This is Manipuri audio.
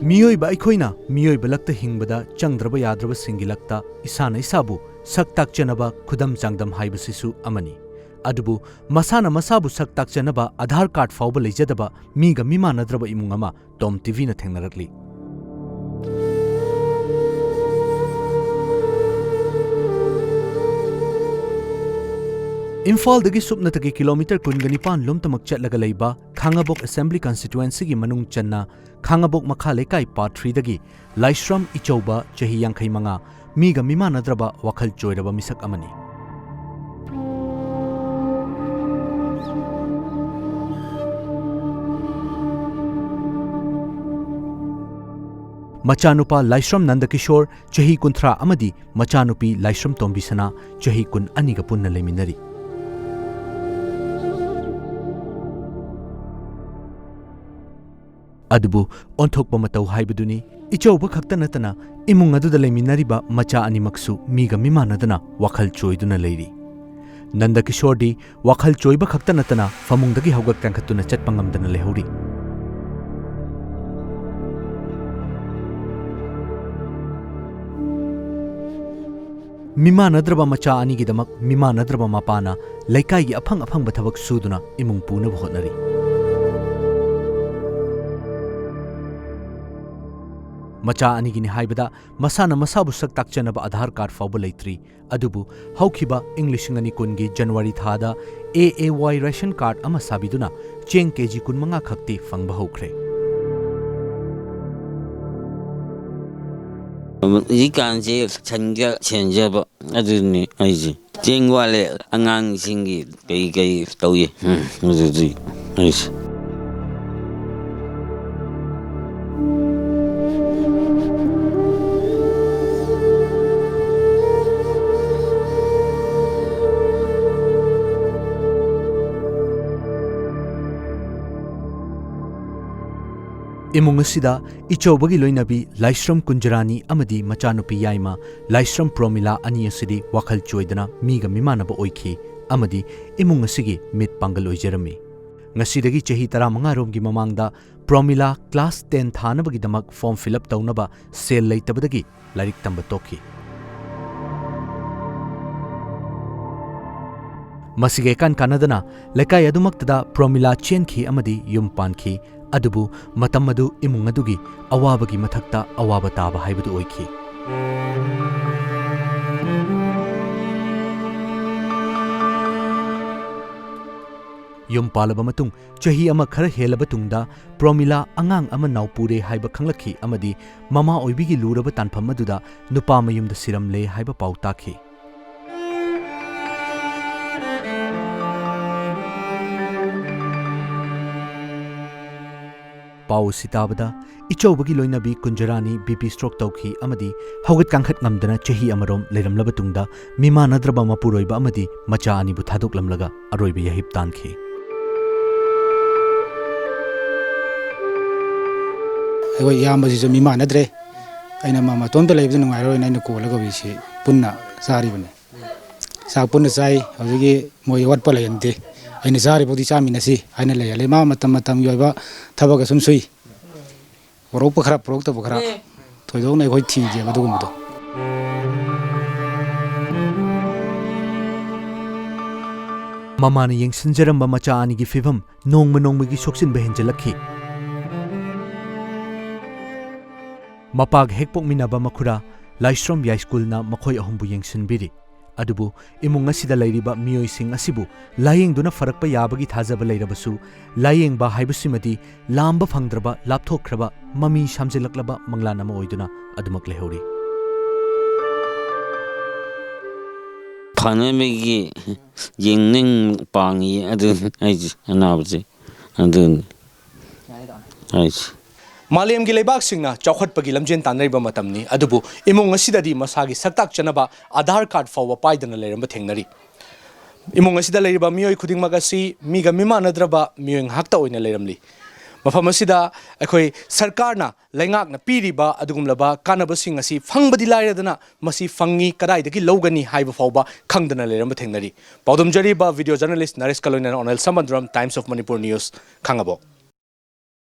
मियोइबा अखोइना मियोइबा लक्ता हिंगबदा चंगद्रबा याद्रबा सिंगी लक्ता इसाना इसाबु सक ताकचनबा खुदम चांगदम हाइबसिसु अमनी अदुबु मसाना मसाबु सक ताकचनबा आधार कार्ड फाउबा लेजदबा मीगा मीमानद्रबा इमुंग अमा टॉम टीवी ना थेंगनरकली इम्फाल दगी सुपनतगी किलोमीटर कुनगनिपान लोमतमक चटलगा लेबा खांगाबोक असेंबली कॉन्स्टिट्यूएंसी की मनुंग चन्ना खांगाबोक मखा लेकाई पार्ट 3 दगी लाइश्रम इचौबा चही यांखै मंगा मीगा मीमानद्रबा वखल चोइरबा मिसक अमनी मचानुपा लाइश्रम नंदकिशोर चही कुंथ्रा अमदी मचानुपी लाइश्रम तोंबिसना चही कुन अनिगा पुन्ना लेमिनरी अदुबु ओंथोकपा मतौ हाइबदुनी इचौबा खक्ता नतना इमुंग अदुदा लेमिनरिबा मचा अनिमक्सु मीगा मीमानदना वखल चोइदुना लेरी नंदकिशोरदी वखल चोइबा खक्ता नतना फमुंगदगी हौगक तंखतुना चटपंगमदना लेहौरी मीमानद्रबा मचा अनिगिदमक मीमानद्रबा मापाना लेकाइगी अफंग अफंग थबक सुदुना इमुंग पुनब होतनरी मचा अनिगिनी हाइबदा मसाना मसाबु सक ताकचनबा आधार कार्ड फाउबा लेत्री अदुबु हौखिबा इंग्लिश ngani kungi जनवरी थादा AAY रेशन कार्ड अमा साबिदुना चेंग केजी कुनमंगा खक्ति फंगबा हौख्रे इकांजे छंजा छेंजबा अदुनी आइजी चेंग वाले अंगांग सिंगी कई तौये अदुदी आइस इमुंग असिदा इचौबगी लोइनबी लाइश्रम कुंजरानी अमदी मचानुपी याइमा लाइश्रम प्रोमिला अनि असिदी वखल चोइदना मीगा मीमानबा ओइखी अमदी इमुंग असिगी मित पांगल ओइजरमी ngasiदगी चही 15 रोमगी ममांगदा प्रोमिला क्लास 10 थानबगी दमक फॉर्म फिलअप तौनबा सेल लेतबदगी लाइरिक तंबा तोखी मसिगे कान कानदना लेकाय अदुमक्तदा प्रोमिला चेनखी अमदी युम पानखी अदुबु मतम मदु इमुंग अदुगी अवाबगी मथक्ता अवाबा ताबा हाइबदु ओइखी युम पालबा मतुंग चही अमा खर हेलबा तुंगदा प्रोमिला अंगांग अमा नाउपुरे हाइबा खंगलखी अमदी ममा ओइबिगी लूरबा तानफम मदुदा नुपा मयुमदा सिरमले हाइबा पाउ ताखी पाउ सिताबदा इचौबगी लोइनबी कुंजरानी बीपी स्ट्रोक तौखी अमदी हौगत कांखत ngमदना चही अमरोम लेरमलबा तुंगदा मीमानद्रबा मपुरोइबा अमदी मचा अनिबु थादोकलमलगा अरोइबा यहिब तानखी अगो यामबजी मीमानद्रे अइना मामा तोंत लेबदु नुंगाइरोइना अइना कोलगा बिसि पुन्ना सारिबने सा पुन्ना चाइ हौजगी मोय वटपा लेयन्ते अइना सारिबोदि चामिनसि अइना लेयले मा मतम मतम योइबा थबक सुम सुइ वरोप खरा प्रोक तब खरा थोइदौ नै खoi थिजे बदुगुमदो ममाना येंसिनजरंबा मचा अनिगी फिभम नोंगमगी सोक्सिन बहेंजलखी मपाग हेकपोकमिनाबा मखुरा लाइश्रम याई स्कूलना मखोय अहुमबु येंसिनबिरी अदुबु इमुंग असिदा लैरिबा मियोइसिंग असिबु लायेंगदुना फरकपा याबगी थाजबा लैरबसु लायेंगबा हाइबसिमदी लांबा फंगद्रबा लापथोखरबा ममी सामजिलक्लबा मंगलानम ओइदुना अदुमक लेहौरी फानमेगी येंगनिंग पांगी अदु आइजी अनाबजे अदुन आइजी मालेम की लेबाक सिंगना चौखटपगी लमजेन तानरिबा मतमनी अदुबु इमुंग असिददी मसागी सक्ताक चनबा आधार कार्ड फाउबा पाइदना लेरम थेंगनरी इमुंग असिदा लेरिबा मियोय खुदिंगमक असि मीगा मीमानद्रबा मियोय हाक्ता ओइना लेरमली मफम असिदा अखोय सरकारना लैंगाकना पीरिबा अदुगुमलबा कानबसिंग असि फंगबदि लाइरदना मसि फंगी कदाइदगी लौगनी हाइबा फाउबा खंगदना लेरम थेंगनरी पाउदम जरीबा वीडियो जर्नलिस्ट नरेश कलोइना ओनल समंद्रम टाइम्स ऑफ मणिपुर न्यूज़ खांगबोक।